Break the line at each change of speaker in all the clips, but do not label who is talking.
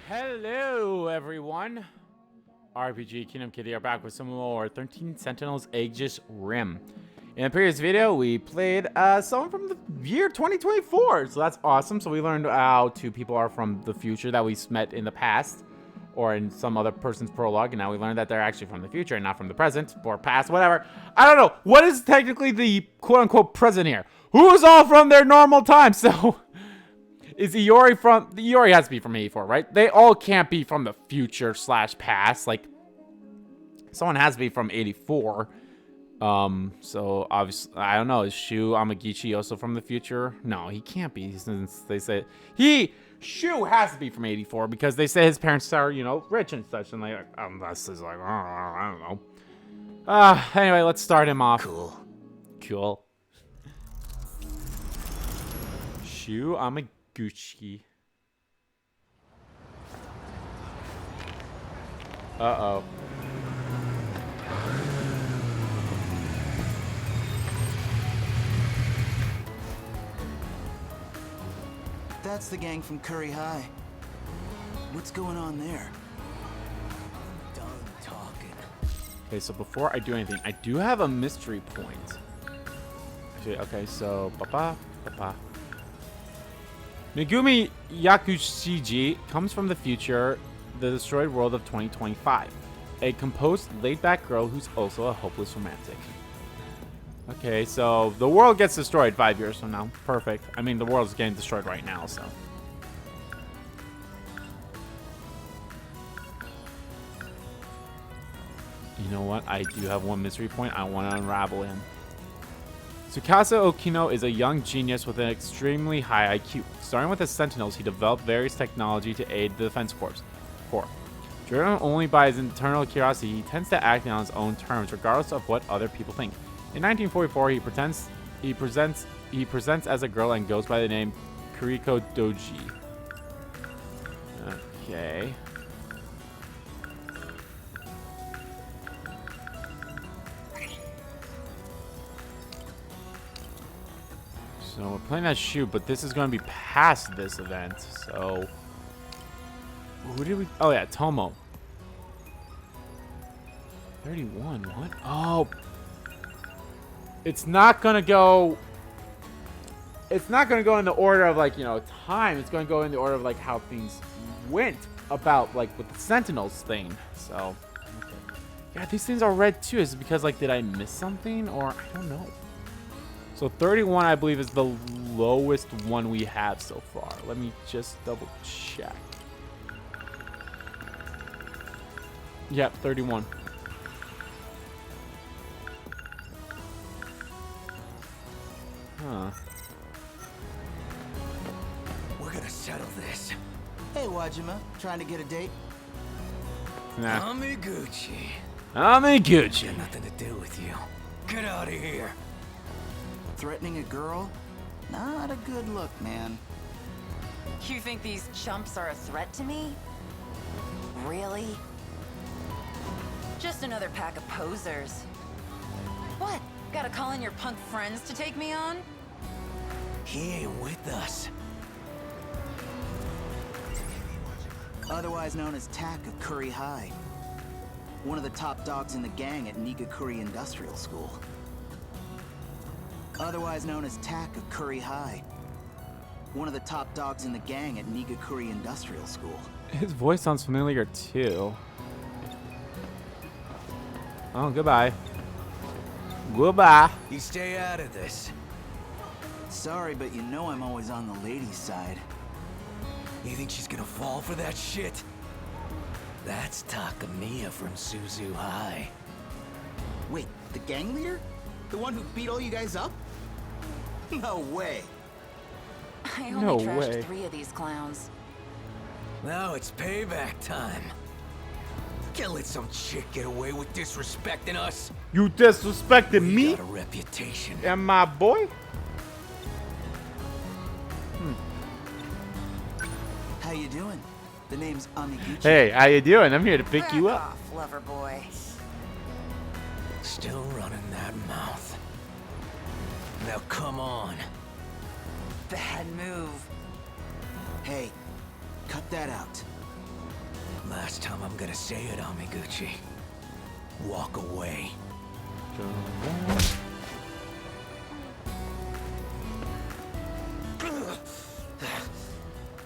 Hello, everyone. RPG Kingdom Kitty are back with some more 13 Sentinels Aegis Rim. In the previous video, we played someone from the year 2024, so that's awesome. So we learned how two people are from the future that we met in the past, or in some other person's prologue, and now we learned that they're actually from the future and not from the present, or past, whatever. I don't know. What is technically the quote-unquote present here? Who's all from their normal time? So... is Iori from... Iori has to be from 84, right? They all can't be from the future / past. Like, someone has to be from 84. So, obviously, I don't know. Is Shu Amagichi also from the future? No, he can't be, since they say... Shu has to be from 84, because they say his parents are, you know, rich and such. And, like, this is like, I don't know. Anyway, let's start him off. Cool. Shu Amagichi. Uh-oh.
That's the gang from Curry High. What's going on there? Done talking.
Okay, so before I do anything, I do have a mystery point. Actually, okay, so Megumi Yakushiji comes from the future, the destroyed world of 2025. A composed, laid-back girl who's also a hopeless romantic. Okay, so the world gets destroyed 5 years from now. Perfect. I mean, the world's getting destroyed right now, so. You know what? I do have one mystery point. I want to unravel him. Tsukasa Okino is a young genius with an extremely high IQ. Starting with the Sentinels, he developed various technology to aid the Defense Corps. Driven only by his internal curiosity, he tends to act on his own terms, regardless of what other people think. In 1944, he presents as a girl and goes by the name Kuriko Doji. Okay. So we're playing that Shu, but this is going to be past this event. So who did we? Oh yeah, Tomo. 31. What? Oh, it's not going to go. It's not going to go in the order of, like, you know, time. It's going to go in the order of, like, how things went about, like, with the Sentinels thing. So okay. Yeah, these things are red too. Is it because, like, did I miss something, or I don't know? So 31, I believe, is the lowest one we have so far. Let me just double check. Yep, 31. Huh.
We're gonna settle this. Hey, Wajima, trying to get a date?
Nah.
Amiguchi.
Amiguchi.
Got nothing to do with you. Get out of here. Threatening a girl? Not a good look, man.
You think these chumps are a threat to me? Really? Just another pack of posers. What? Gotta call in your punk friends to take me on?
He ain't with us. Otherwise known as Tak of Curry High. One of the top dogs in the gang at Nigakuri Industrial School. Otherwise known as Tak of Curry High. One of the top dogs in the gang at Nigakuri Industrial School.
His voice sounds familiar too. Oh, goodbye. Goodbye.
You stay out of this. Sorry, but you know I'm always on the ladies' side. You think she's gonna fall for that shit? That's Takamiya from Suzu High. Wait, the gang leader? The one who beat all you guys up? No way.
I
No
only trashed
way.
3 of these clowns.
Now it's payback time. Can't let some chick get away with disrespecting us.
You disrespected
We
me
got a reputation.
and my boy?
How you doing? The name's Amiguchi.
Hey, how you doing? I'm here to pick you
Back
up.
off, lover boy.
Still running that mouth. Now come on.
Bad move.
Hey, cut that out.
Last time I'm gonna say it, Amiguchi. Walk away.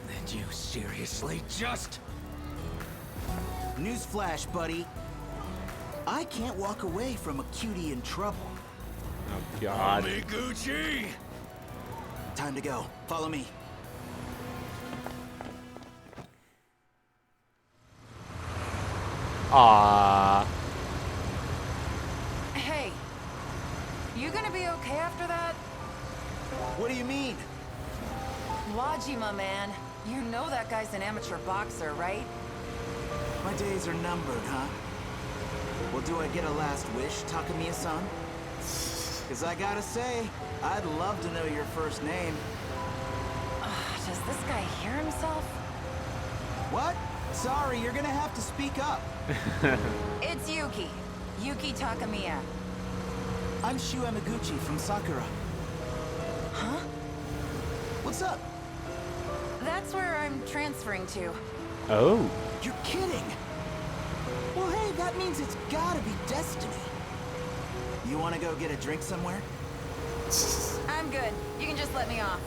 Did you seriously just...
Newsflash, buddy. I can't walk away from a cutie in trouble.
Oh God.
Amiguchi!
Time to go. Follow me.
Ah.
Hey, you gonna be okay after that?
What do you mean?
Wajima, man. You know that guy's an amateur boxer, right?
My days are numbered, huh? Well, do I get a last wish, Takamiya-san? Cause I gotta say, I'd love to know your first name.
Does this guy hear himself?
What? Sorry, you're gonna have to speak up.
It's Yuki. Yuki Takamiya.
I'm Shu Emaguchi from Sakura.
Huh?
What's up?
That's where I'm transferring to.
Oh.
You're kidding! Well, hey, that means it's gotta be destiny. You wanna go get a drink somewhere?
I'm good. You can just let me off.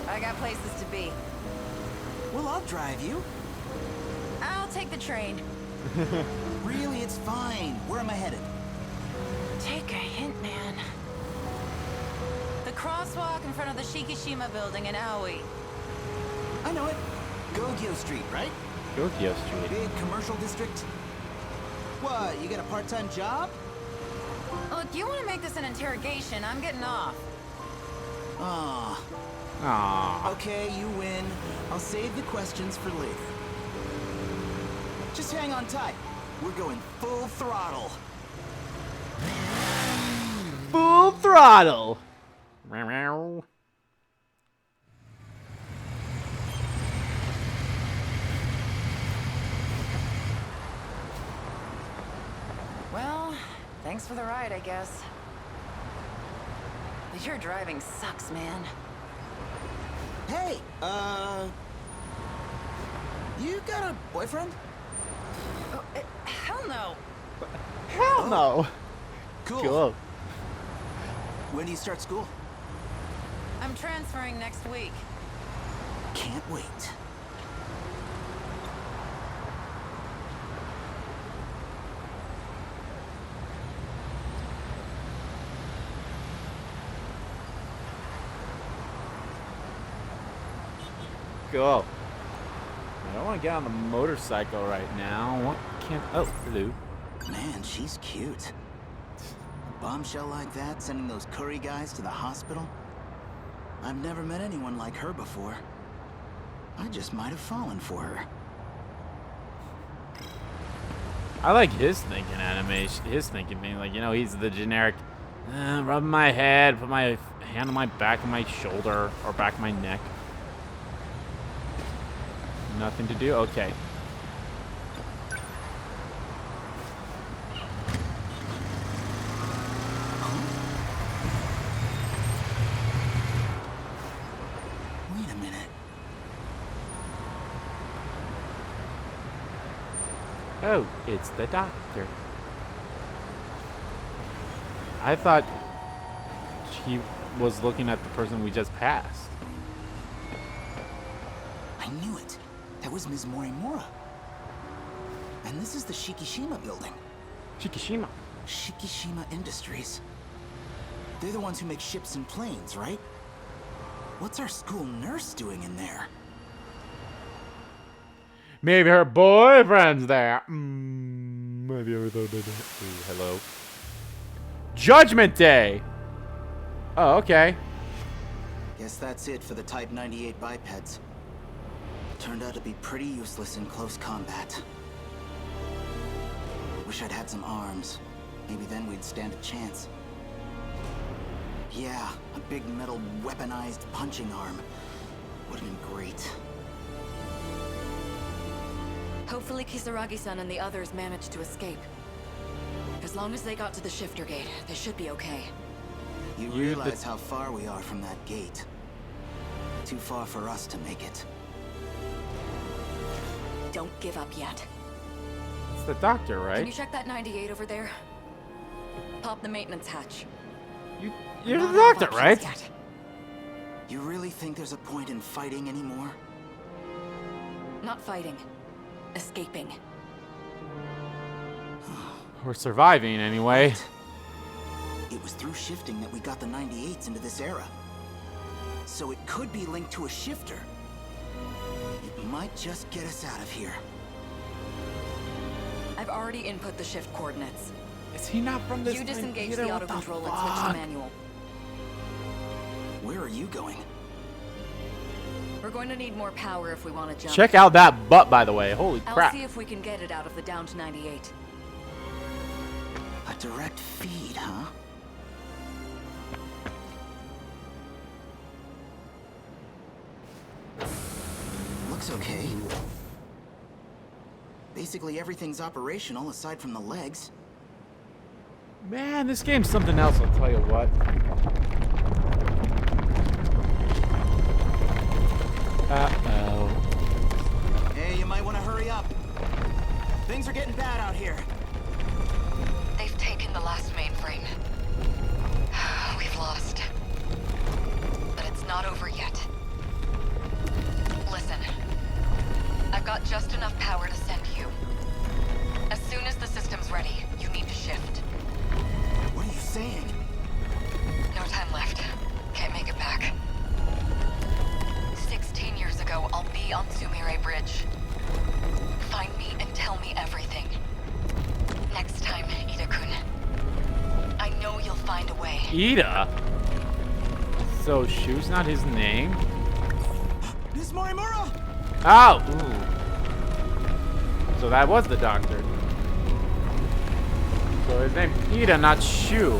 I got places to be.
Well, I'll drive you.
I'll take the train.
Really, it's fine. Where am I headed?
Take a hint, man. The crosswalk in front of the Shikishima building in Aoi.
I know it. Gogyo Street, right?
Tokyo Street.
Big commercial district. What, you got a part-time job?
Look, you want to make this an interrogation, I'm getting off.
Aw.
Ah.
Okay, you win. I'll save the questions for later. Just hang on tight. We're going full throttle.
Full throttle. Meow.
Well, thanks for the ride, I guess. But your driving sucks, man.
Hey, you got a boyfriend?
Oh, hell no.
Hell no.
Cool.
Cool.
When do you start school?
I'm transferring next week.
Can't wait.
Cool. I don't want to get on the motorcycle right now. What can... Oh, hello.
Man, she's cute. A bombshell like that, sending those curry guys to the hospital? I've never met anyone like her before. I just might have fallen for her.
I like his thinking animation. His thinking being like, you know, he's the generic, rub my head, put my hand on my back of my shoulder or back of my neck. Nothing to do? Okay.
Wait a minute.
Oh, it's the doctor. I thought he was looking at the person we just passed.
I knew it. That was Ms. Morimura. And this is the Shikishima building.
Shikishima.
Shikishima Industries. They're the ones who make ships and planes, right? What's our school nurse doing in there?
Maybe her boyfriend's there. Maybe her boyfriend. Ooh, hello. Judgment Day. Oh, okay.
Guess that's it for the Type 98 bipeds. Turned out to be pretty useless in close combat. Wish I'd had some arms. Maybe then we'd stand a chance. Yeah, a big metal weaponized punching arm. Would've been great.
Hopefully Kisaragi-san and the others managed to escape. As long as they got to the shifter gate, they should be okay.
You realize how far we are from that gate. Too far for us to make it.
don't give up yet.
It's the doctor,
Can
right?
you check that 98 over there? Pop the maintenance hatch.
You're the
Not out of
doctor,
options
right?
yet.
You really think there's a point in fighting anymore?
Not fighting. Escaping.
We're surviving anyway.
It was through shifting that we got the 98s into this era. So it could be linked to a shifter. It might just get us out of here.
I've already input the shift coordinates.
Is he not from this
You
thing?
disengage
Peter?
the
What
auto control and switch
fuck?
to manual.
Where are you going?
We're going to need more power if we want to jump.
Check out that butt, by the way. Holy
I'll
crap.
see if we can get it out of the downed 98.
A direct feed, huh? Looks okay. Basically everything's operational aside from the legs.
Man, this game's something else, I'll tell you what. Uh-oh.
Hey, you might want to hurry up. Things are getting bad out here.
They've taken the last mainframe. We've lost. But it's not over yet. Listen. I've got just enough power to send you. As soon as the system's ready, you need to shift.
What are you saying?
No time left. Can't make it back. 16 years ago, I'll be on Sumire Bridge. Find me and tell me everything. Next time, Ida-kun. I know you'll find a way.
Ida? So, Shu's not his name?
Miss Morimura!
Oh! Ooh. So that was the doctor. So his name's Ida, not Shu.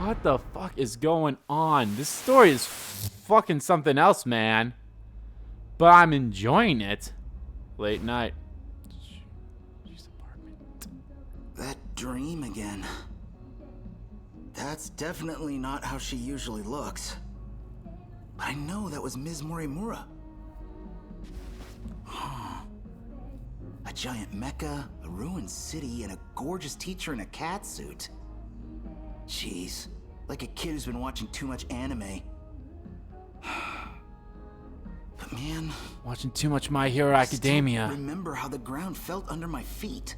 What the fuck is going on? This story is fucking something else, man. But I'm enjoying it. Late night. Shu's apartment.
That dream again. That's definitely not how she usually looks. But I know that was Ms. Morimura. A giant mecha, a ruined city, and a gorgeous teacher in a cat suit. Jeez, like a kid who's been watching too much anime. But man,
Watching too much My Hero
I still
Academia.
remember how the ground felt under my feet.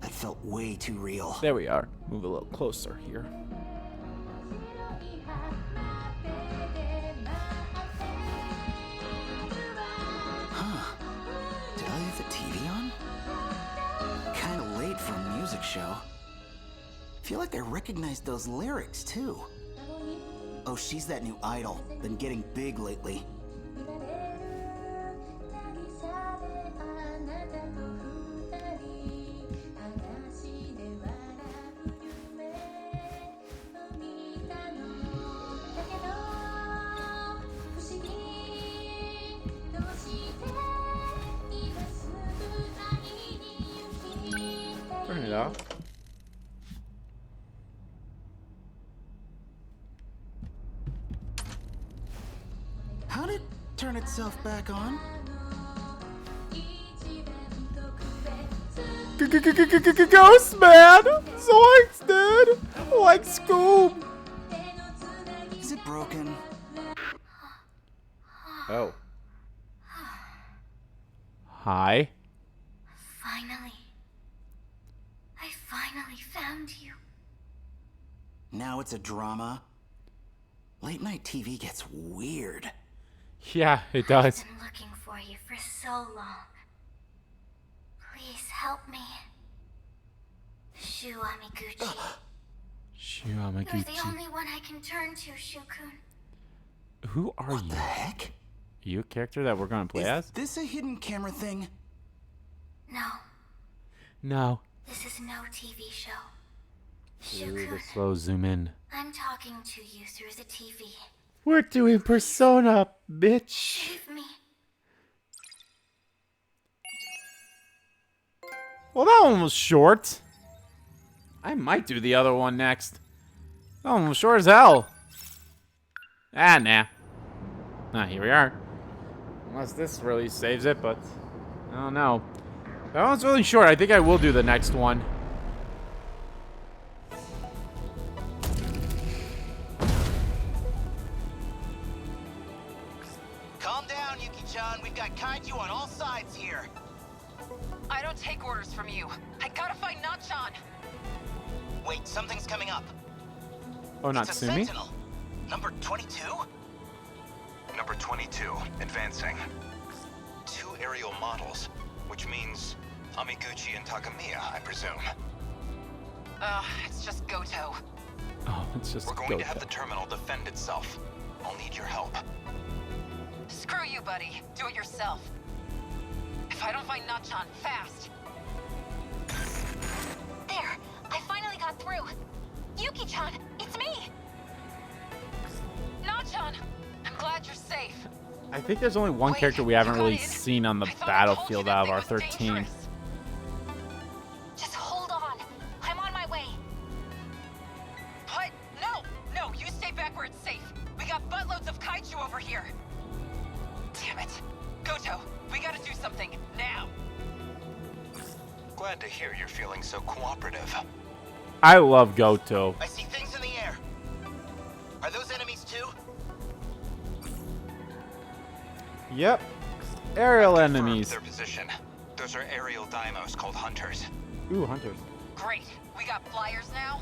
That felt way too real.
There we are. Move a little closer here.
Huh. Did I leave the TV on? Kinda late for a music show. Feel like I recognized those lyrics too. Oh, she's that new idol. Been getting big lately.
Turn it off.
How did it turn itself back on?
Ghost man! Zoinks, dude! Like Scoob!
Is it broken?
Oh. Hi.
Finally. I finally found you.
Now it's a drama. Late night TV gets weird.
Yeah, it does.
I've been looking for you for so long. Please help me. Shu Amiguchi.
Shu
You're the
Amaguchi.
only one I can turn to, Shu-kun.
Who are
What
you?
the heck?
Are you a character that we're gonna play
Is
as?
this a hidden camera thing?
No,
No.
this is no TV show.
Ooh, the
Shu-kun,
slow zoom in.
I'm talking to you through the TV.
We're doing Persona, bitch.
Save me.
Well, that one was short. I might do the other one next. Oh, I'm sure as hell. Ah, nah. Ah, here we are. Unless this really saves it, but I don't know. That one's really short. I think I will do the next one.
Calm down, Yuki-chan. We've got kaiju on all sides here.
I don't take orders from you. I gotta find Nachan.
Wait, something's coming up.
Oh,
It's a
Natsumi?
Sentinel. Number 22?
Number 22, advancing. 2 aerial models, which means Amiguchi and Takamiya, I presume.
It's just Goto.
Oh, it's just
We're going
Goto.
to have the terminal defend itself. I'll need your help.
Screw you, buddy. Do it yourself. If I don't find Nachan fast.
There! I finally got through! Yuki-chan, it's me!
Nachan! I'm glad you're safe.
I think there's only one
Wait,
character we
you
haven't
got
really
in?
seen on the
I thought I told you
battlefield
that
out of
thing
our
was
13.
dangerous.
Just hold on. I'm on my way.
What? No! No, you stay back where it's safe. We got buttloads of kaiju over here. Damn it. Goto, we gotta do something, now.
Glad to hear you're feeling so cooperative.
I love Goto.
I see things in the air. Are those enemies too?
Yep. Aerial
Confirmed
enemies.
their position. Those are aerial daimos called hunters.
Ooh, hunters.
Great. We got flyers now?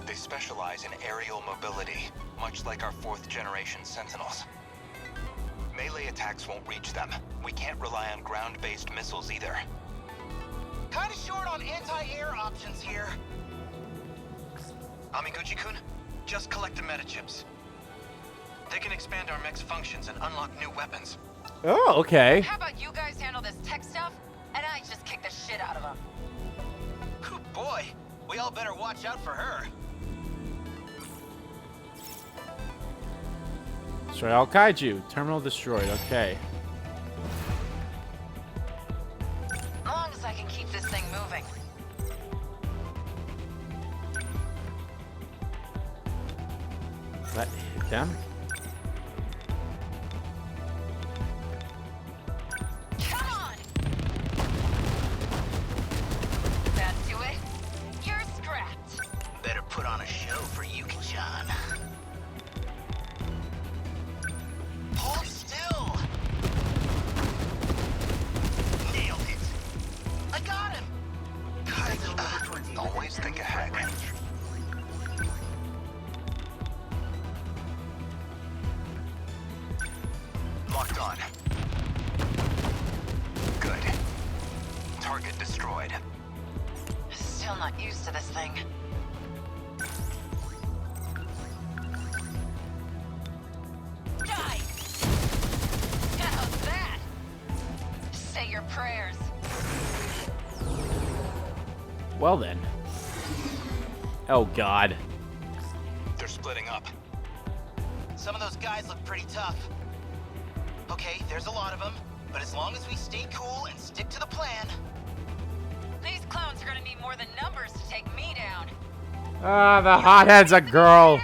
They specialize in aerial mobility, much like our 4th generation Sentinels. Melee attacks won't reach them. We can't rely on ground-based missiles either.
Kinda short on anti-air options here.
Amiguchi-kun, just collect the metachips. They can expand our mech's functions and unlock new weapons.
Oh, okay.
How about you guys handle this tech stuff, and I just kick the shit out of them?
Whew, boy, we all better watch out for her.
Destroy all kaiju. Terminal destroyed. Okay.
As long as I can keep this thing moving.
That hit them.
Come on! That do it? You're scrapped.
Better put on a show for Yuki-chan. Hold still! Nailed it! I got him!
Always think ahead. Locked on. Good. Target destroyed.
Still not used to this thing. Die! How's that? Say your prayers.
Well then. Oh god.
They're splitting up.
Some of those guys look pretty tough. Okay, there's a lot of them, but as long as we stay cool and stick to the plan.
These clowns are gonna need more than numbers to take me down.
Ah, the hothead's a girl.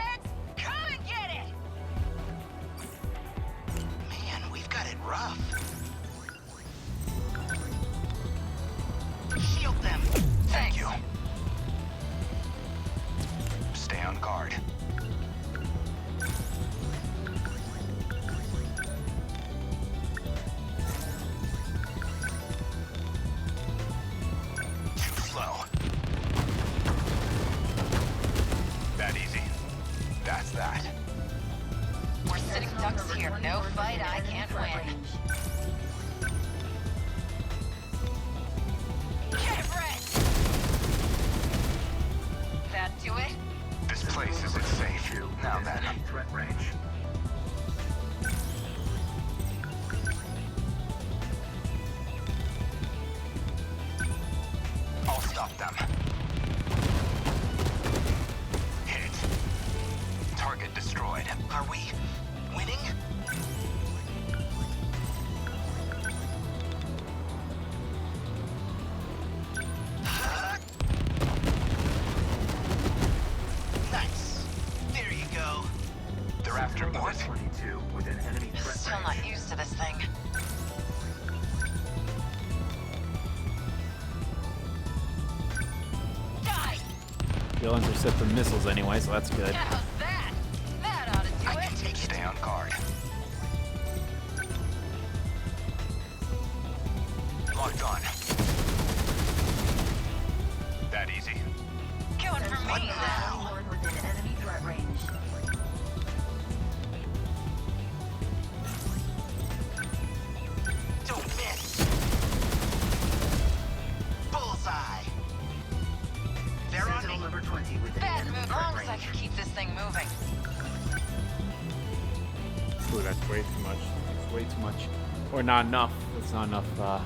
Come and get it!
Man, we've got it rough. Shield them.
Thank you. Stay on guard. Too slow. That easy.
They'll intercept the missiles anyway, so that's good.
How's that? That ought to do it.
Stay on guard. Locked on. That easy?
Going for me.
Within enemy threat range.
Don't miss. Bullseye. They're on
Sentinel
me.
number 20 within
Bad
enemy
move.
threat
Long as I
range.
can keep this thing moving.
Ooh, that's way too much. That's way too much. Or not enough. That's not enough, How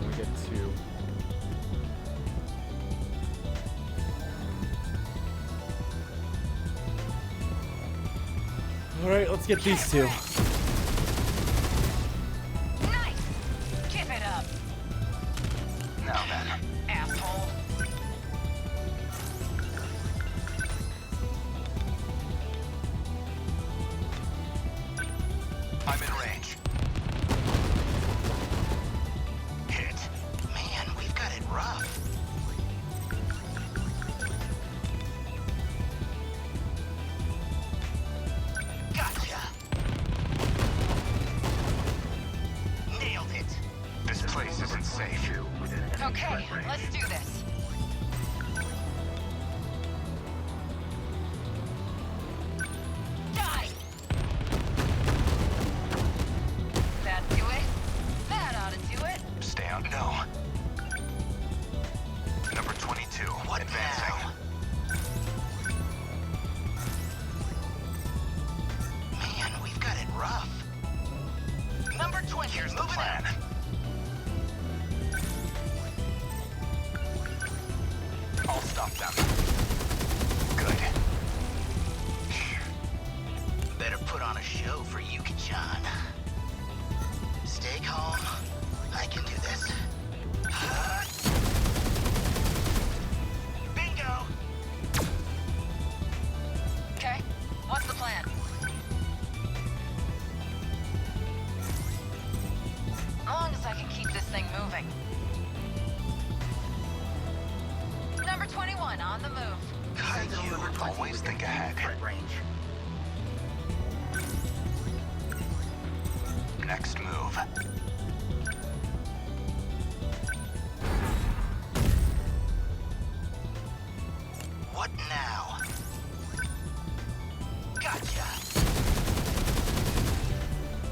can we get to... Alright, let's get these two.
Nice. Keep it up,
Now then.
asshole.
I'm in range. Hit.
Man, we've got it rough. Gotcha. Nailed it.
This place isn't safe.
Okay, let's do this. Die. That do it? That ought to do it.
Stay on. No. Number 22.
What
Advancing.
now? Man, we've got it rough. Number 20.
Here's the
moving
plan.
out.
I'll stop them. Good.
Better put on a show for Yuki-chan. Stay calm. I can do this. Bingo!
Okay, what's the plan? Long as I can keep this thing moving. Number 21 on the move.
Sentinel number 20
Always
within
think
enemy
ahead.
threat range.
Next move.
What now? Gotcha!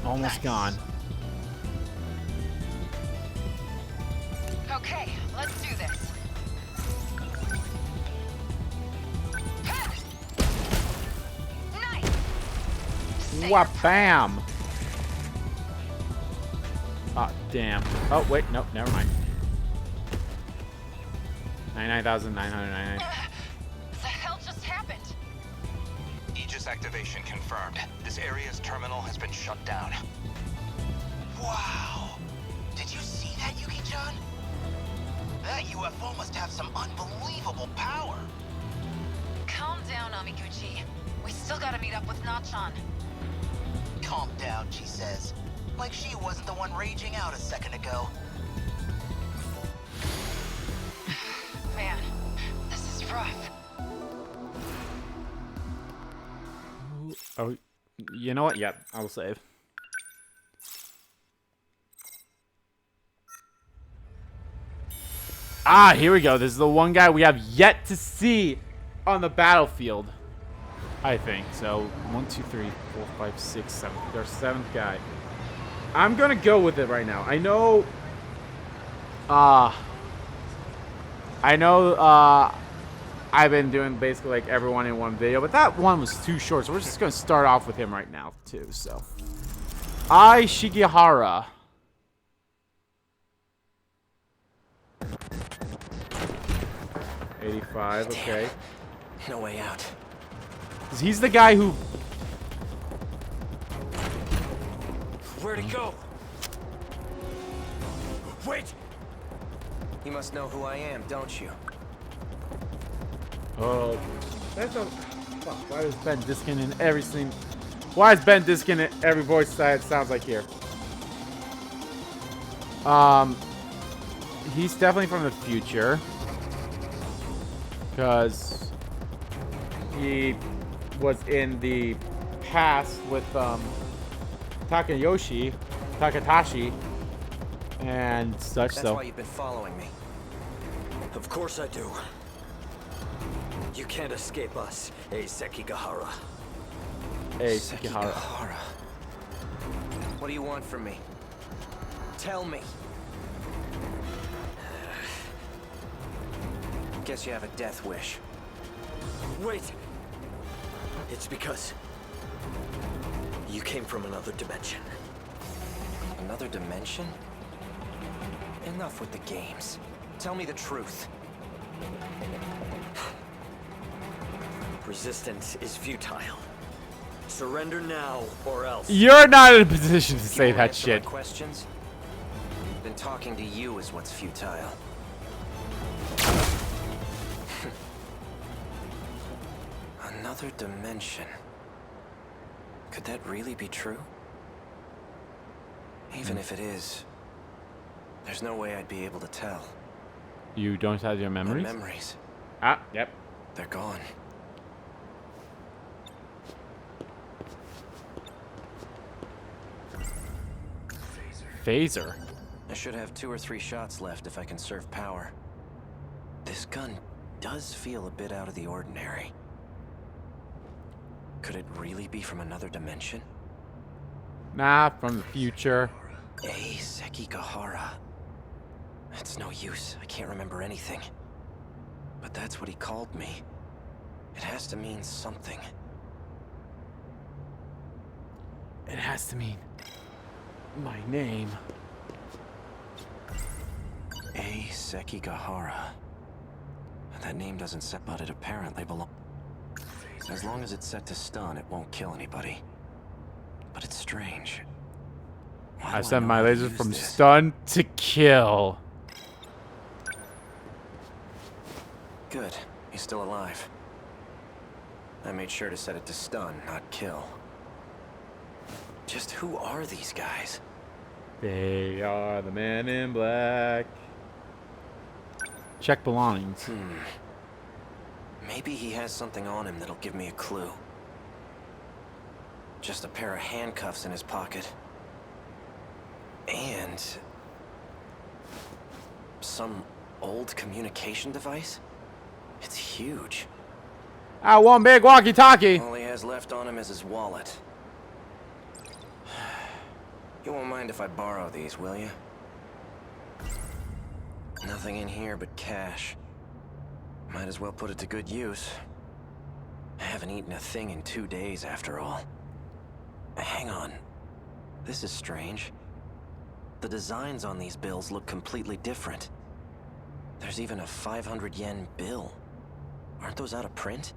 Almost gone.
Okay, let's do this. Nice! Say
Wha bam! Oh, damn. Oh, wait, nope, never mind. 99,999.
What the hell just happened?
Aegis activation confirmed. This area's terminal has been shut down.
Wow! Did you see that, Yuki-chan? That UFO must have some unbelievable power.
Calm down, Amiguchi. We still gotta meet up with Nachan.
Calm down, she says. Like she wasn't the one raging out a second ago.
Man, this is rough.
Oh, you know what? Yep, I will save. Ah, here we go. This is the one guy we have yet to see on the battlefield. I think. So, 1, 2, 3, 4, 5, 6, 7. Our 7th guy. I'm going to go with it right now. I know... I've been doing basically like everyone in one video, but that one was too short, so we're just going to start off with him right now, too, so. Ai Shigehara. $85, okay.
No way out.
'Cause he's the guy who...
Where'd it go? Wait! You must know who I am, don't you?
Oh, that's a... Fuck, why is Ben Diskin in every scene? Why is Ben Diskin in every voice that it sounds like here? He's definitely from the future. Because he was in the past with Takatashi and such.
That's why you've been following me.
Of course I do. You can't escape us, Sekigahara.
Hey, Sekigahara.
What do you want from me? Tell me. Guess you have a death wish.
Wait! It's because you came from another dimension.
Another dimension? Enough with the games. Tell me the truth.
Resistance is futile. Surrender now, or else.
You're not in a position to
You
say
won't
that
answer
shit.
my questions? Then talking to you is what's futile. Another dimension. Could that really be true? Even if it is, there's no way I'd be able to tell.
You don't have your
My
memories?
memories,
Ah, yep.
they're gone.
Phaser.
I should have 2 or 3 shots left if I conserve power. This gun does feel a bit out of the ordinary. Could it really be from another dimension?
Nah, from the future.
Sekigahara. It's no use. I can't remember anything. But that's what he called me. It has to mean something.
It has to mean my name.
Sekigahara. That name doesn't set, but it apparently belongs. As long as it's set to stun, it won't kill anybody. But it's strange. Why
I
do
sent
know
my
how to
laser
use
from
this?
stun to kill.
Good. He's still alive. I made sure to set it to stun, not kill. Just who are these guys?
They are the men in black. Check belongings.
Maybe he has something on him that'll give me a clue. Just a pair of handcuffs in his pocket. And some old communication device? It's huge.
Ah, one big walkie-talkie.
All he has left on him is his wallet. You won't mind if I borrow these, will you? Nothing in here but cash. Might as well put it to good use. I haven't eaten a thing in 2 days, after all. Hang on. This is strange. The designs on these bills look completely different. There's even a 500 yen bill. Aren't those out of print?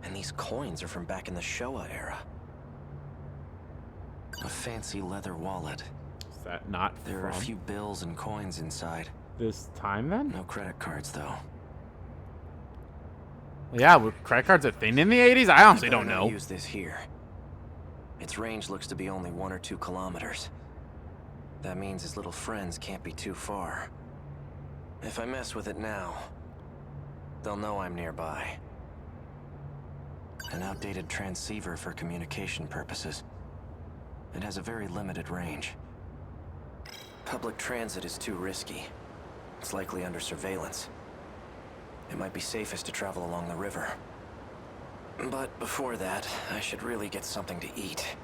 And these coins are from back in the Showa era. A fancy leather wallet.
Is that not
There are a
from
few bills and coins inside.
this time then?
No credit cards, though.
Yeah, were credit cards a thing in the 80s? I honestly don't
Better not
know.
use this here. Its range looks to be only 1 or 2 kilometers. That means his little friends can't be too far. If I mess with it now, they'll know I'm nearby. An outdated transceiver for communication purposes. It has a very limited range. Public transit is too risky. It's likely under surveillance. It might be safest to travel along the river. But before that, I should really get something to eat.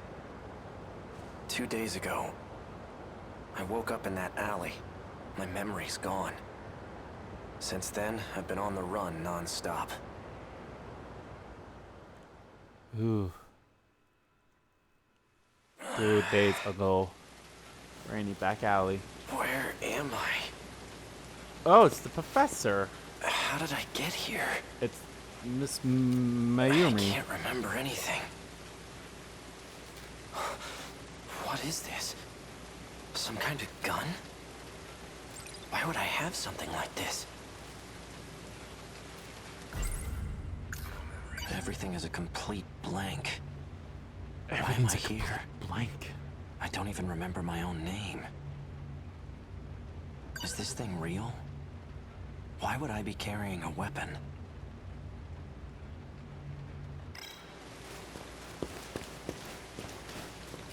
2 days ago, I woke up in that alley. My memory's gone. Since then, I've been on the run non-stop.
Ooh. 2 days ago. Rainy back alley.
Where am I?
Oh, it's the professor.
How did I get here?
It's Miss
I
Mayumi.
can't remember anything. What is this? Some kind of gun? Why would I have something like this? Everything is a complete blank.
Everything's
Why am I here?
blank.
I don't even remember my own name. Is this thing real? Why would I be carrying a weapon?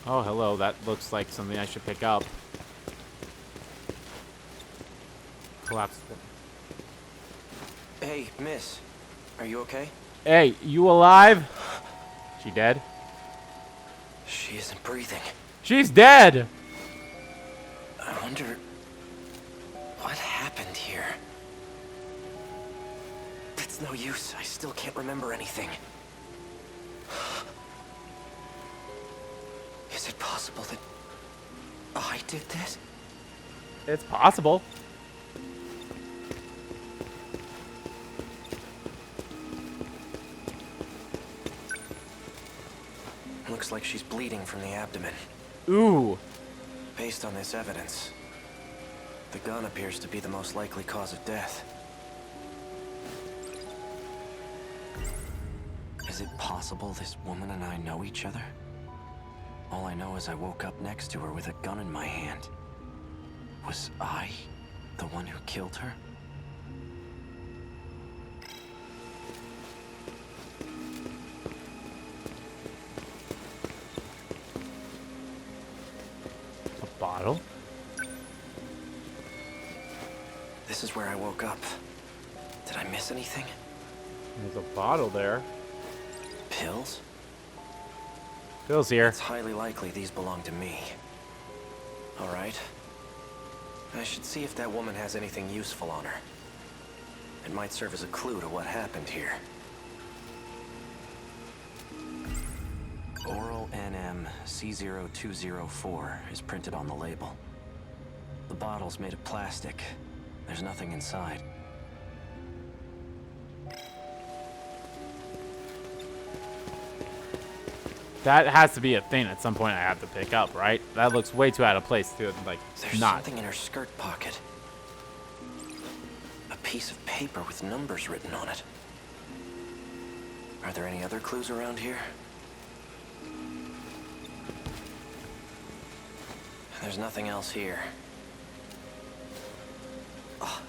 Oh, hello. That looks like something I should pick up. Collapse.
Hey, miss. Are you okay?
Hey, you alive? She dead?
She isn't breathing.
She's dead!
I wonder what happened here. It's no use. I still can't remember anything. Is it possible that I did this?
It's possible.
Looks like she's bleeding from the abdomen.
Ooh.
Based on this evidence, the gun appears to be the most likely cause of death. Is it possible this woman and I know each other? All I know is I woke up next to her with a gun in my hand. Was I the one who killed her?
A bottle?
This is where I woke up. Did I miss anything?
There's a bottle there.
Pills?
Bill's here.
It's highly likely these belong to me. All right. I should see if that woman has anything useful on her. It might serve as a clue to what happened here. Oral NM C0204 is printed on the label. The bottle's made of plastic. There's nothing inside.
That has to be a thing at some point I have to pick up, right? That looks way too out of place to, like,
There's
not.
something in her skirt pocket. A piece of paper with numbers written on it. Are there any other clues around here? There's nothing else here. Oh.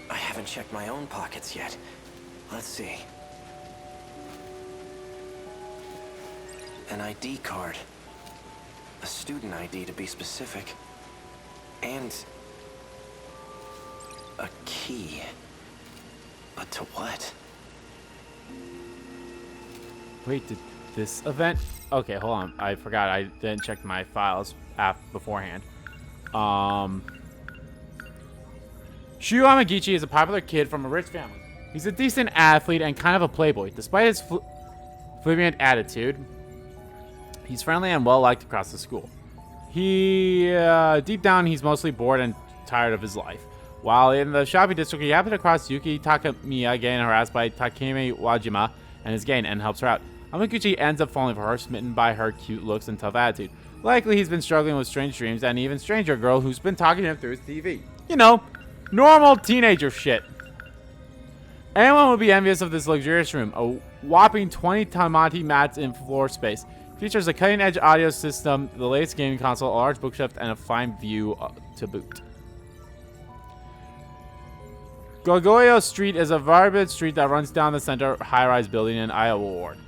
I haven't checked my own pockets yet. Let's see. An ID card. A student ID to be specific. And a key. But to what?
Wait, did this event? Okay, hold on. I forgot. I didn't check my files beforehand. Shu Hamagichi is a popular kid from a rich family. He's a decent athlete and kind of a playboy. Despite his flamboyant attitude, he's friendly and well-liked across the school. Deep down, he's mostly bored and tired of his life. While in the shopping district, he happened across Yuki Takamiya getting harassed by Takeme Wajima and his gang and helps her out. Hamaguchi ends up falling for her, smitten by her cute looks and tough attitude. Likely, he's been struggling with strange dreams and an even stranger girl who's been talking to him through his TV. You know, normal teenager shit. Anyone would be envious of this luxurious room. A whopping 20 Tamati mats in floor space. Features a cutting-edge audio system, the latest gaming console, a large bookshelf, and a fine view to boot. Gogoyo Street is a vibrant street that runs down the center high-rise building in Iowa Ward.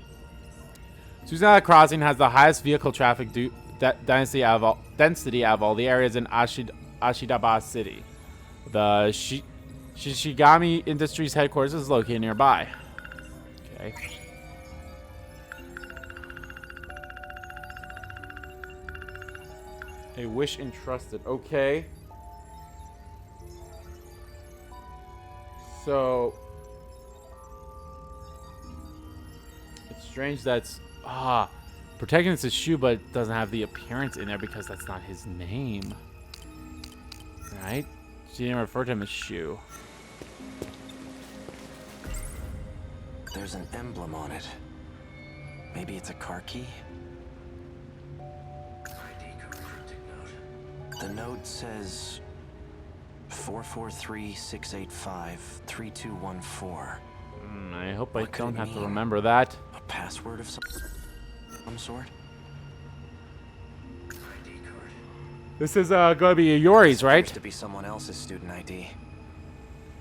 Susanna Crossing has the highest vehicle traffic density out of all the areas in Ashidaba City. The Shishigami Industries headquarters is located nearby. Okay. A wish entrusted. Okay. So it's strange that's protagonist is Shu, but it doesn't have the appearance in there because that's not his name. Right? She didn't refer to him as Shu.
There's an emblem on it. Maybe it's a car key? The note says 443-685-3214.
I hope I don't have to remember that.
A password of some sort?
This is gonna be Yori's, right?
Appears to be someone else's student ID.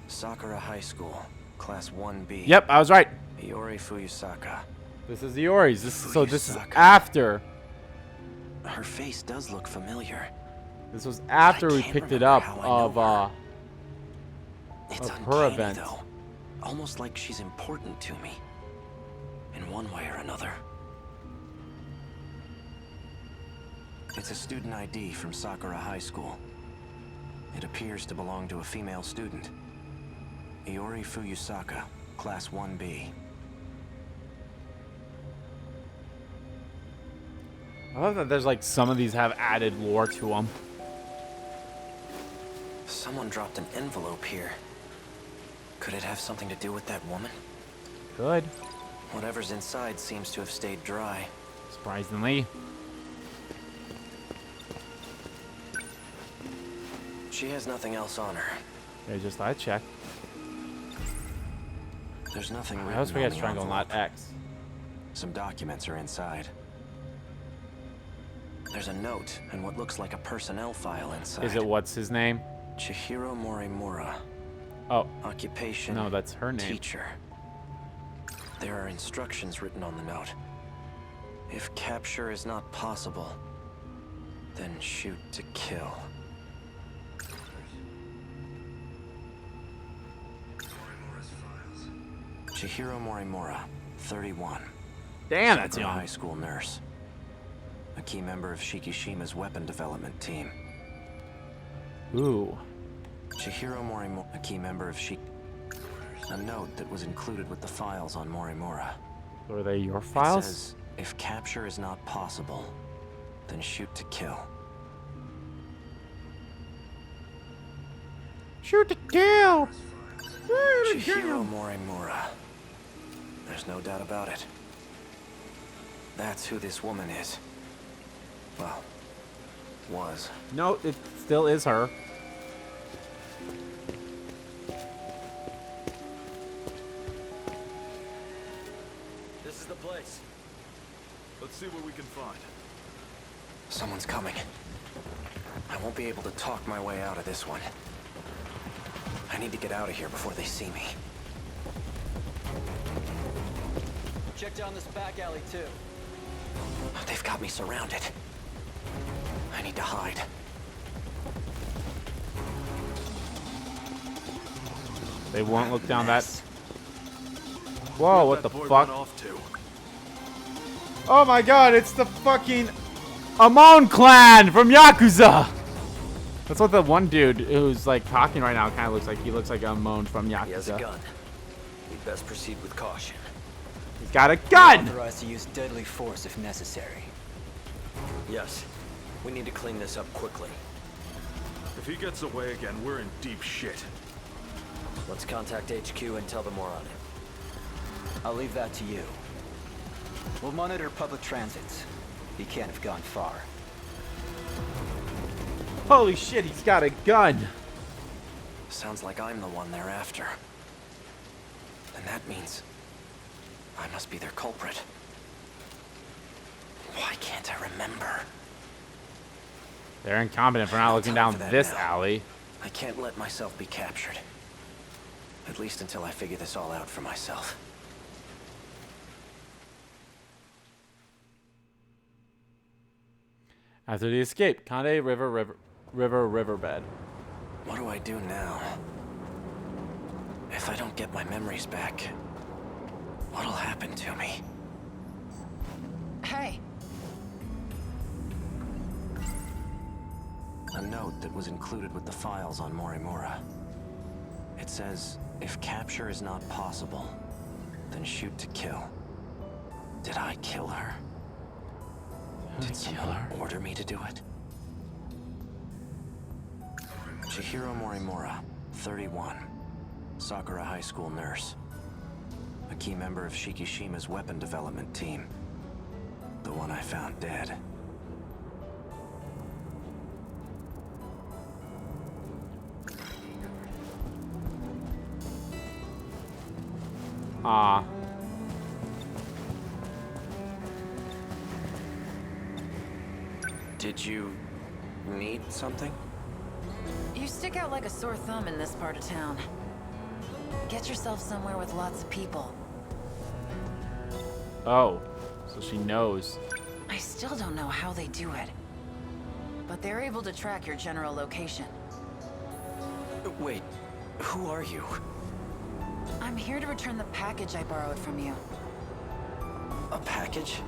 Sakura High School, Class 1B.
Yep, I was right.
Iori Fuyusaka.
This is Yori's. So this is
Fuyusaka.
after.
Her face does look familiar.
This was after
I
we
can't
picked it
remember
up
how I know It's
of her
uncanny,
event.
though. Almost like she's important to me. In one way or another. It's a student ID from Sakura High School. It appears to belong to a female student. Iori Fuyusaka, Class 1B.
I love that there's like some of these have added lore to them.
Someone dropped an envelope here. Could it have something to do with that woman?
Good.
Whatever's inside seems to have stayed dry.
Surprisingly.
She has nothing else on her.
Okay, just thought I'd check.
There's nothing
I
written
always
on
forget
the
triangle, not
envelope.
X.
Some documents are inside. There's a note and what looks like a personnel file inside.
Is it what's his name?
Chihiro Morimura.
Oh,
Occupation.
no, that's her name.
Teacher. There are instructions written on the note. If capture is not possible, then shoot to kill. Chihiro Morimura, 31.
Damn, that's
Sakura
young.
High School nurse. A key member of Shikishima's weapon development team.
Ooh.
Chihiro Morimura, a key member of A note that was included with the files on Morimura.
Were they your
It
files?
says, if capture is not possible, then shoot to kill.
Shoot to kill!
Chihiro Morimura. There's no doubt about it. That's who this woman is. Well, was.
No, it still is her.
This is the place. Let's see what we can find.
Someone's coming. I won't be able to talk my way out of this one. I need to get out of here before they see me.
Check down this back alley too.
They've got me surrounded. I need to hide.
They won't look down that. Whoa, what the fuck? Oh my god, it's the fucking Amon clan from Yakuza! That's what the one dude who's like talking right now kind of looks like. He looks like Amon from Yakuza.
He has a gun. We'd best proceed with caution.
He's got a gun!
Authorized to use deadly force if necessary. Yes. We need to clean this up quickly.
If he gets away again, we're in deep shit.
Let's contact HQ and tell them we're on it. I'll leave that to you. We'll monitor public transits. He can't have gone far.
Holy shit, he's got a gun!
Sounds like I'm the one they're after. And that means I must be their culprit. Why can't I remember?
They're incompetent for not looking
Time
down
for that
this
now.
alley.
I can't let myself be captured. At least until I figure this all out for myself.
After the escape, Kande riverbed.
What do I do now? If I don't get my memories back, what'll happen to me?
Hey,
A note that was included with the files on Morimura. It says, if capture is not possible, then shoot to kill. Did I kill her? Did someone order me to do it? Chihiro Morimura, 31. Sakura High School nurse. A key member of Shikishima's weapon development team. The one I found dead.
Ah.
Did you need something?
You stick out like a sore thumb in this part of town. Get yourself somewhere with lots of people.
Oh, so she knows.
I still don't know how they do it. But they're able to track your general location.
Wait, who are you?
I'm here to return the package I borrowed from you.
A package?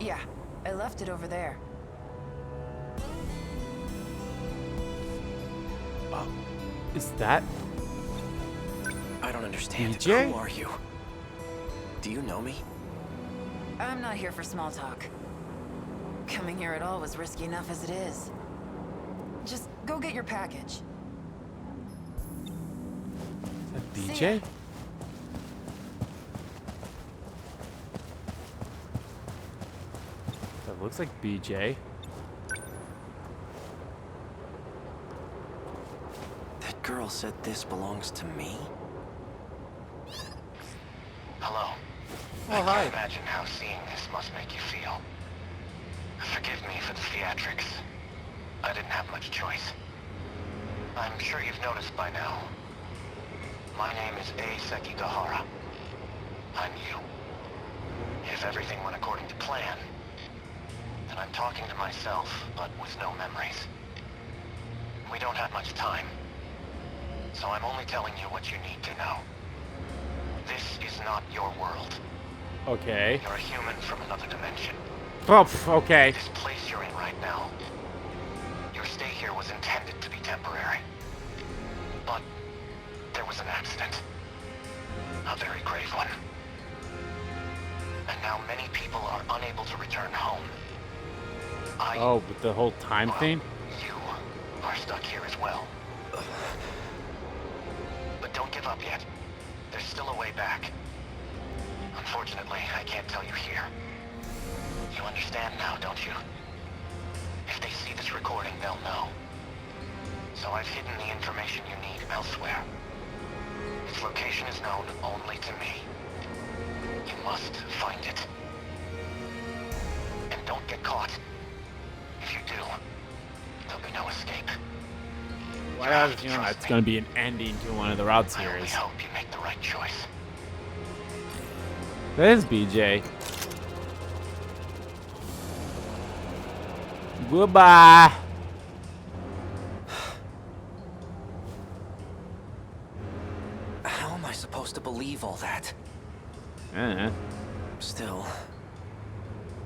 Yeah, I left it over there.
Is that
I don't understand.
BJ?
Who are you? Do you know me?
I'm not here for small talk. Coming here at all was risky enough as it is. Just go get your package.
BJ? That looks like BJ.
That girl said this belongs to me?
Hello.
Oh, hi.
I can't imagine how seeing this must make you feel. Forgive me for the theatrics. I didn't have much choice. I'm sure you've noticed by now. My name is A. Sekigahara. I'm you. If everything went according to plan, then I'm talking to myself, but with no memories. We don't have much time, so I'm only telling you what you need to know. This is not your world.
Okay.
You're a human from another dimension.
Oh, okay.
This place you're in right now, your stay here was intended to be temporary. But there was an accident. A very grave one. And now many people are unable to return home.
Oh, with the whole time thing?
You are stuck here as well. But don't give up yet. There's still a way back. Unfortunately, I can't tell you here. You understand now, don't you? If they see this recording, they'll know. So I've hidden the information you need elsewhere. Its location is known only to me. You must find it. And don't get caught. If you do, there'll be no escape.
Why do I have a feeling that's going to be an ending to one of the route
I only
series?
hope you make the right choice.
That is BJ. Goodbye.
How am I supposed to believe all that? Still,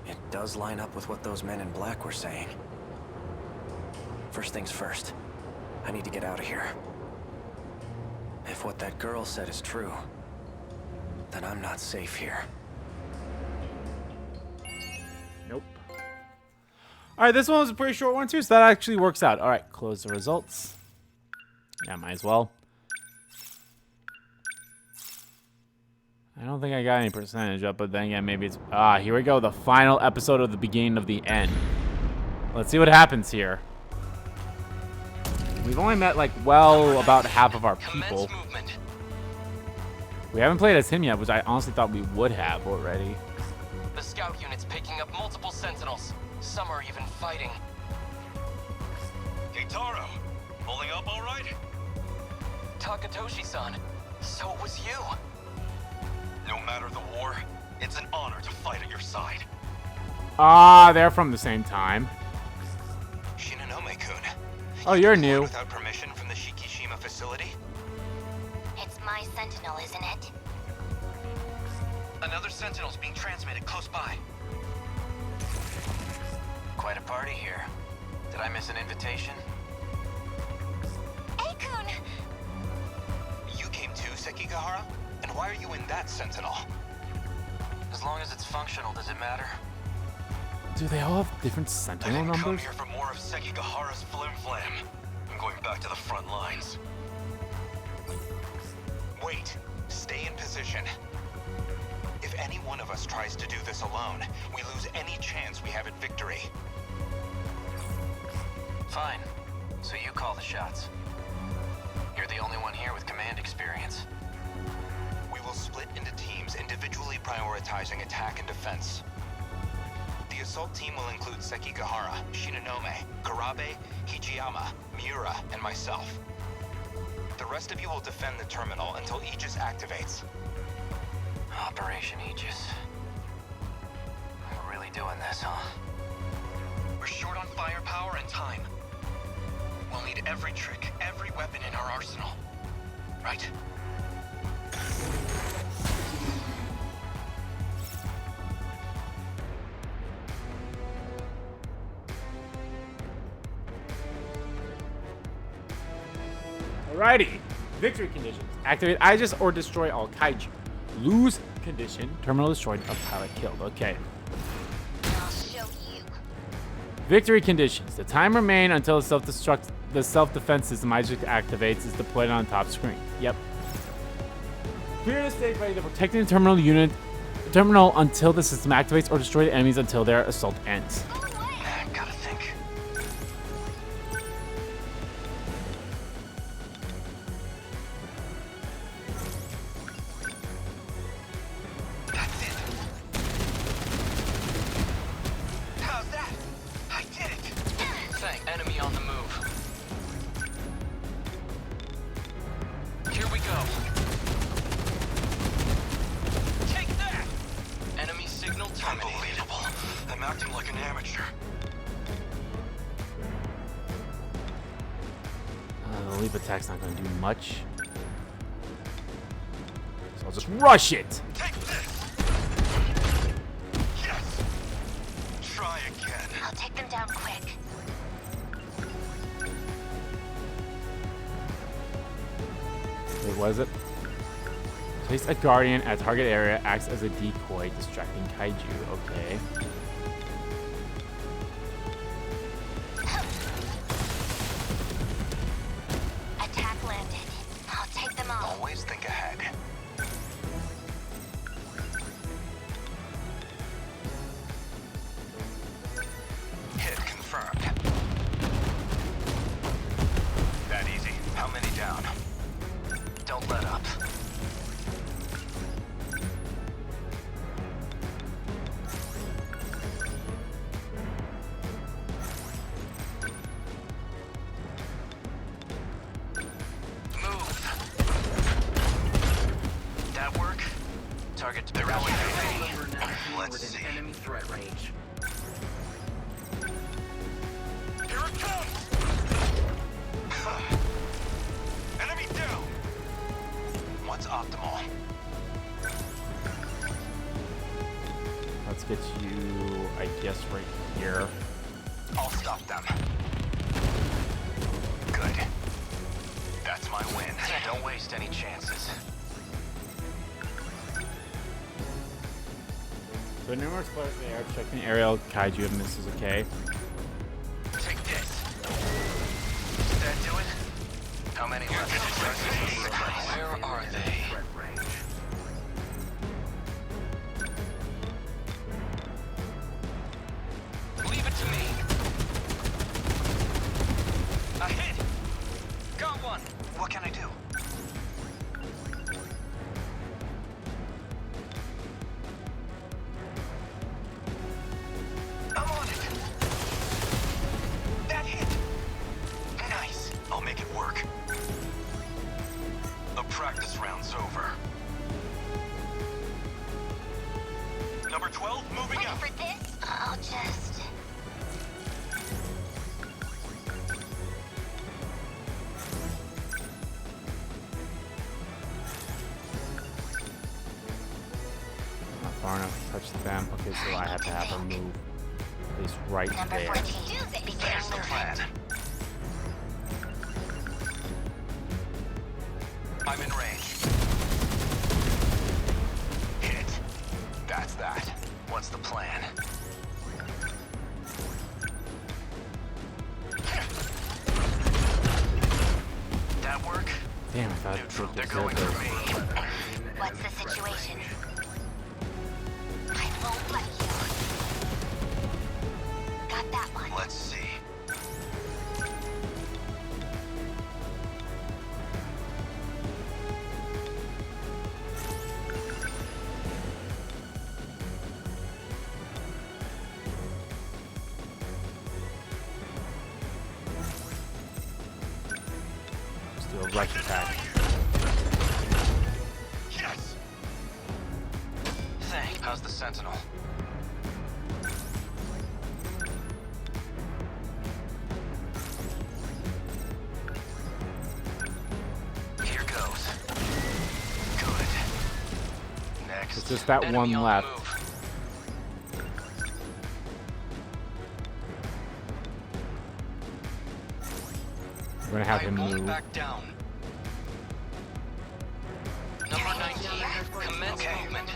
it does line up with what those men in black were saying. First things first, I need to get out of here. If what that girl said is true, then I'm not safe here.
Nope. Alright, this one was a pretty short one too, so that actually works out. Alright, close the results. Yeah, might as well. I don't think I got any percentage up, but then again, maybe it's... Ah, here we go. The final episode of the beginning of the end. Let's see what happens here. We've only met, like, well, about half of our people. We haven't played as him yet, which I honestly thought we would have already.
The scout unit's picking up multiple Sentinels. Some are even fighting.
Hey, Taro. Holding up all right?
Takatoshi-san, so it was you.
No matter the war, it's an honor to fight at your side.
Ah, they're from the same time.
Shinonome-kun.
Oh, you're new.
Without permission from the Shikishima facility?
It's my Sentinel, isn't it?
Another Sentinel's being transmitted close by.
Quite a party here. Did I miss an invitation?
Hey-kun!
You came too, Sekigahara? And why are you in that Sentinel?
As long as it's functional, does it matter?
Do they all have different
I
Sentinel
didn't come
numbers?
here for more of Sekigahara's flim-flam. I'm going back to the front lines. Wait. Stay in position. If any one of us tries to do this alone, we lose any chance we have at victory.
Fine. So you call the shots. You're the only one here with command experience.
We will split into teams, individually prioritizing attack and defense. The The assault team will include Sekigahara, Shinonome, Karabe, Hijiyama, Miura, and myself. The rest of you will defend the terminal until Aegis activates.
Operation Aegis. We're really doing this, huh?
We're short on firepower and time. We'll need every trick, every weapon in our arsenal. Right?
Alrighty. Victory conditions. Activate Aegis or destroy all kaiju. Lose condition. Terminal destroyed. A pilot killed. Okay.
I'll show you.
Victory conditions. The time remain until the self-defense system Aegis activates is deployed on top screen. Yep. Clear the stage by either protecting the terminal until the system activates or destroy the enemies until their assault ends.
Gotta think. That's it. How's that? I did it. Thank. Enemy on the move. Here we go. Take that! Enemy signal terminated.
Unbelievable. I'm acting like an amateur.
The leap attack's not going to do much. So I'll just rush it.
Take this! Yes! Try again.
I'll take them down quick.
Wait, what is it? Place a guardian at target area, acts as a decoy, distracting kaiju. Okay.
Attack landed. I'll take them all.
Always think ahead. Hit confirmed. That easy. How many down?
Don't let up. Move. That work? Target to
They're out
be
Let's see.
Enemy threat range.
Here it comes! Enemy down!
What's optimal?
Let's get you, I guess, right here.
I'll stop them. Good. That's my win.
Don't waste any chances.
So numerous players in the air checking aerial kaiju and missiles. Okay.
Take this. Does that do it? How many left? Where are they?
Threat range.
Leave it to me. A hit. Got one.
What can I do?
I'm on it. That hit. Nice.
I'll make it work. The practice round's over. Number 12, moving
Ready
out.
for this? I'll just...
Not far enough to touch them. Okay, so I have to have her move. At least right
Number
there.
14. Begin
There's the
movement.
plan. I'm in range. Hit. That's that. What's the plan?
That work?
Damn, I thought
Neutral.
it
They're
was
going
there.
for me.
What's the situation? I won't let you. Got that one.
Let's see.
rush attack.
Yes! Thank. How's the Sentinel? Here goes. Good. Next.
It's just that
Enemy
one
on the
left.
move.
We're gonna have
I
him
won't
move.
back down. Number 19, commence movement.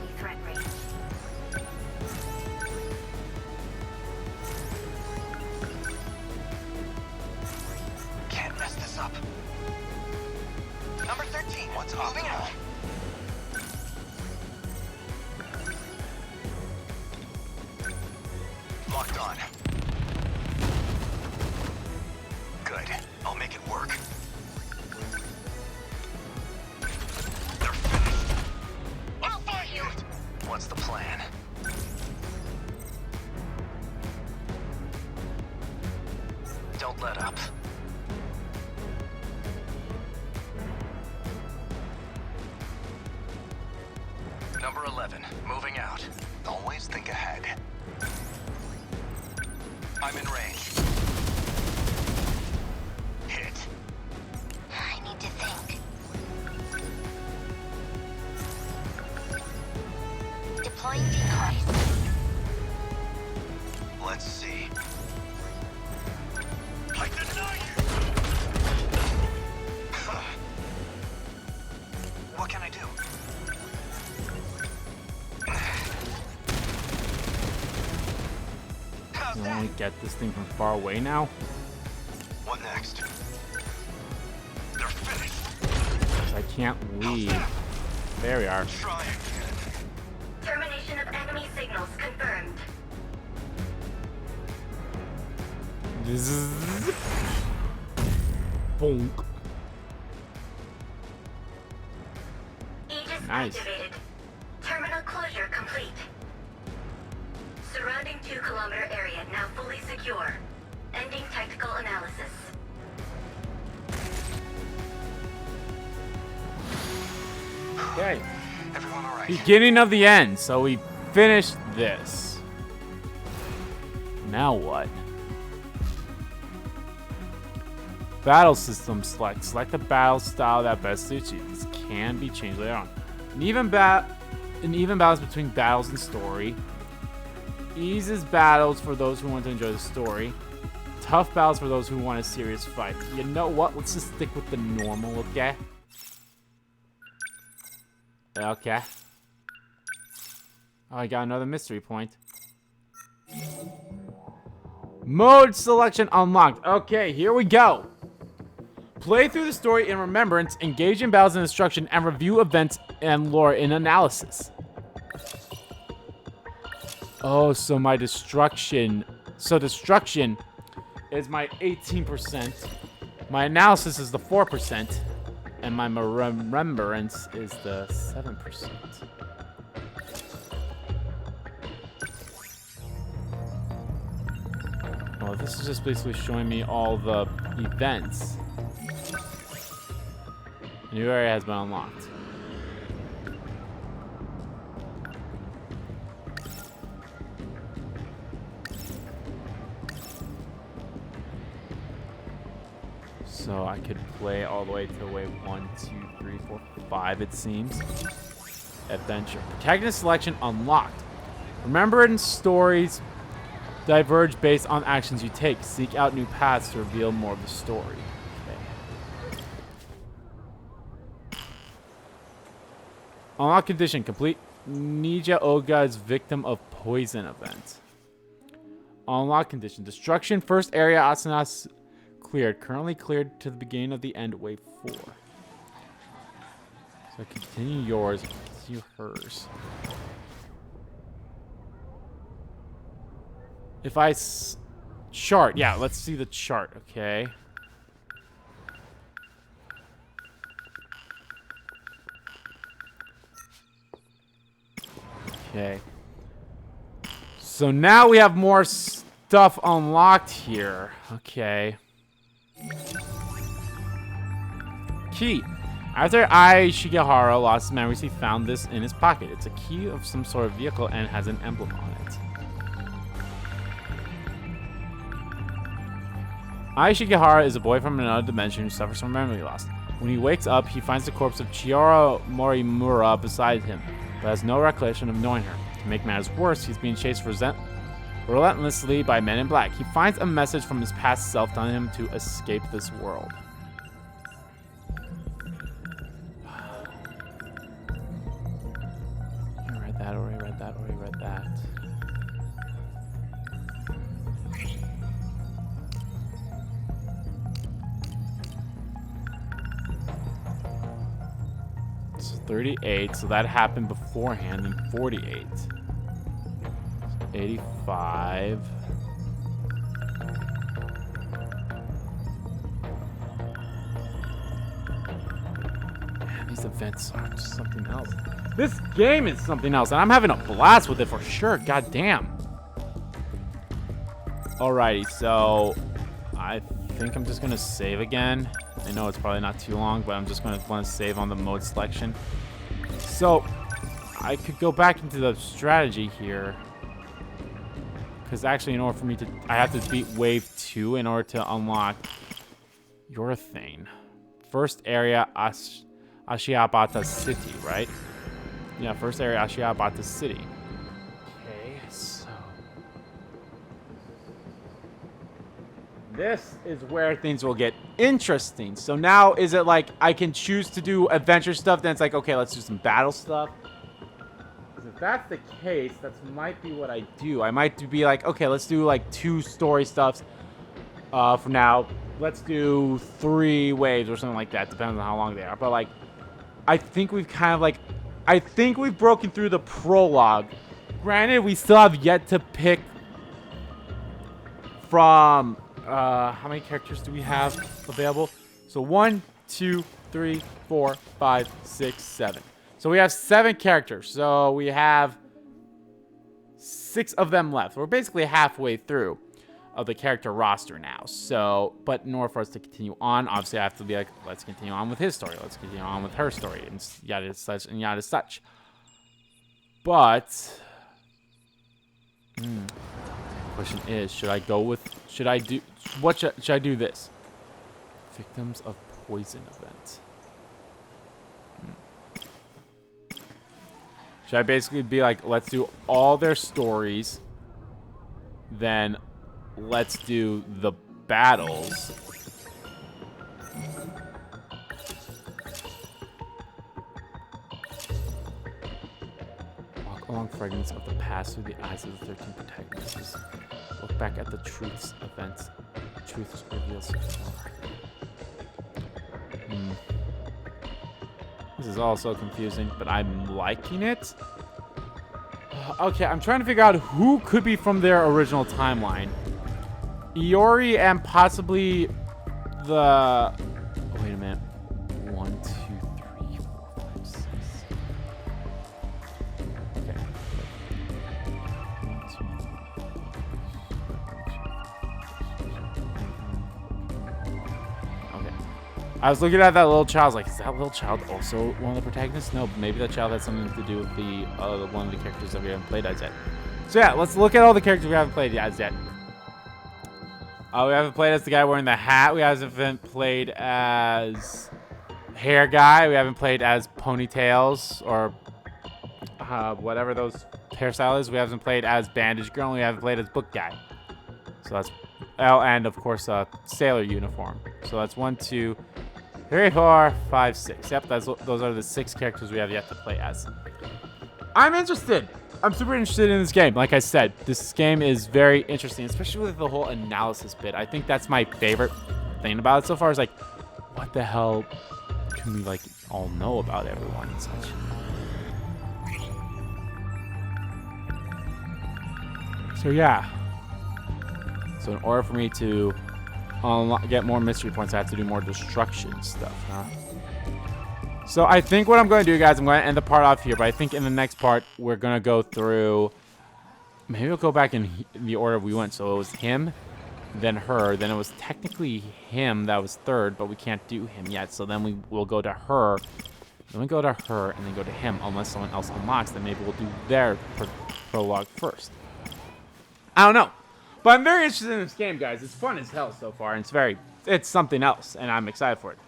Can't mess this up. Number 13, what's moving out? Locked on. Good. I'll make it work. They're finished. I'll fight you! What's the plan? Don't let up. Number 11, moving out.
Always think ahead.
I'm in range. Hit.
I need to think. Deploying decoys.
Let's see.
I deny you! What can I do? How's
You
that?
only get this thing from far away now.
What next?
They're finished.
'Cause I can't leave. There we are.
Try again.
Termination of enemy signals confirmed.
Zzz. Bonk.
Aegis
Nice.
activated. Terminal closure complete. Surrounding 2-kilometer area now fully secure. Ending tactical analysis.
Okay.
Everyone all right?
Beginning of the end. So we finished this. Now what? Battle system select. Select the battle style that best suits you. This can be changed later on. An even balance between battles and story. Eases battles for those who want to enjoy the story. Tough battles for those who want a serious fight. You know what? Let's just stick with the normal, okay? Okay. Oh, I got another mystery point. Mode selection unlocked. Okay, here we go. Play through the story in remembrance, engage in battles and instruction, and review events and lore in analysis. Oh, so my destruction. So destruction is my 18%. My analysis is the 4%. And my remembrance is the 7%. Well, this is just basically showing me all the events. A new area has been unlocked. So I could play all the way to wave 1, 2, 3, 4, 5, it seems. Adventure. Protagonist selection unlocked. Remembrance stories diverge based on actions you take. Seek out new paths to reveal more of the story. Okay. Unlock condition. Complete Ninja Oga's Victim of Poison event. Unlock condition. Destruction. First area Asanas cleared. Currently cleared to the beginning of the end. Wave 4. So continue yours. Continue hers. If I chart, yeah, let's see the chart, okay. Okay. So now we have more stuff unlocked here. Okay. Key. After Ai Shigehara lost his memories, he found this in his pocket. It's a key of some sort of vehicle and has an emblem on it. Ai Shigehara is a boy from another dimension who suffers from memory loss. When he wakes up, he finds the corpse of Chiara Morimura beside him, but has no recollection of knowing her. To make matters worse, he's being chased relentlessly by men in black. He finds a message from his past self telling him to escape this world. Already read that. It's 38, so that happened beforehand, and 48. 85. Man, these events are just something else. This game is something else, and I'm having a blast with it for sure. God damn. Alrighty, so I think I'm just gonna save again. I know it's probably not too long, but I'm just gonna want to save on the mode selection. So I could go back into the strategy here, because actually, in order for me to, I have to beat Wave 2 in order to unlock your thing. First area, Ashiabata City, right? Yeah, first area, Ashiabata City. Okay, so this is where things will get interesting. So now, is it like I can choose to do adventure stuff? Then it's like, okay, let's do some battle stuff. If that's the case, that might be what I do. I might be like, okay, let's do like 2 story stuffs for now. Let's do 3 waves or something like that. Depends on how long they are. But like, I think we've kind of like, I think we've broken through the prologue. Granted, we still have yet to pick from, how many characters do we have available? So 1, 2, 3, 4, 5, 6, 7. So we have 7 characters. So we have 6 of them left. We're basically halfway through of the character roster now. So, but in order for us to continue on, obviously I have to be like, let's continue on with his story. Let's continue on with her story, and yada such and yada such. But, question is, should I do, what should I do this? Victims of Poison event. Should I basically be like, let's do all their stories, then let's do the battles. Walk along fragments of the past through the eyes of the 13 protagonists. Look back at the truths, events. Truths reveals. This is all so confusing, but I'm liking it. Okay, I'm trying to figure out who could be from their original timeline. Iori and possibly the... Oh, wait a minute. 1, 2, 3, 4, 5, 6. Okay. 1, 2, 3. Okay. I was looking at that little child. I was like, is that little child also one of the protagonists? No, but maybe that child has something to do with the one of the characters that we haven't played as yet. So yeah, let's look at all the characters we haven't played as yet. We haven't played as the guy wearing the hat. We haven't played as hair guy. We haven't played as ponytails or whatever those hairstyle is. We haven't played as bandage girl. And we haven't played as book guy. So that's and of course sailor uniform. So that's 1, 2, 3, 4, 5, 6. Yep, those are the 6 characters we have yet to play as. I'm interested. I'm super interested in this game. Like I said, this game is very interesting, especially with the whole analysis bit. I think that's my favorite thing about it so far is like, what the hell can we like all know about everyone and such? So yeah. So in order for me to get more mystery points, I have to do more destruction stuff, huh? So I think what I'm going to do, guys, I'm going to end the part off here, but I think in the next part, we're going to go through... Maybe we'll go back in the order we went. So it was him, then her. Then it was technically him that was third, but we can't do him yet. So then we will go to her. Then we go to her, and then go to him. Unless someone else unlocks, then maybe we'll do their prologue first. I don't know. But I'm very interested in this game, guys. It's fun as hell so far, and it's something else, and I'm excited for it.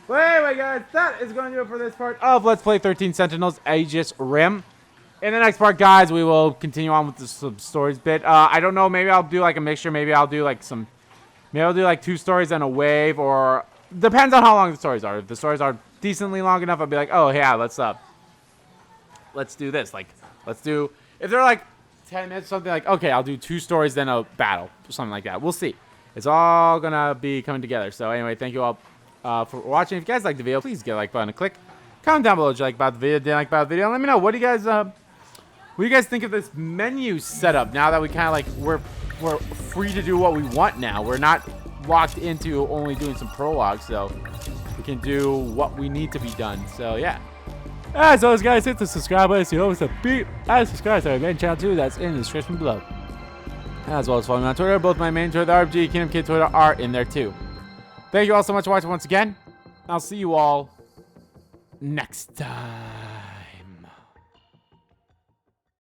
But anyway, guys, that is going to do it for this part of Let's Play 13 Sentinels Aegis Rim. In the next part, guys, we will continue on with the stories bit. I don't know. Maybe I'll do like a mixture. Maybe I'll do like maybe I'll do like 2 stories and a wave, or depends on how long the stories are. If the stories are decently long enough, I'll be like, oh yeah, let's do this. Like, if they're like 10 minutes, something like, okay, I'll do 2 stories, then a battle, or something like that. We'll see. It's all gonna be coming together. So anyway, thank you all for watching. If you guys like the video, please give a like button and click. Comment down below what you like about the video, didn't like about the video, and let me know what do you guys think of this menu setup now that we kind of like we're free to do what we want now. We're not locked into only doing some prologue, so we can do what we need to be done. So yeah. As always, guys, hit the subscribe button so you know what's up. Beat and subscribe to our main channel too. That's in the description below. As well as follow me on Twitter. Both my main Twitter, the RPG Kingdom Kid Twitter, are in there too. Thank you all so much for watching once again. I'll see you all next time.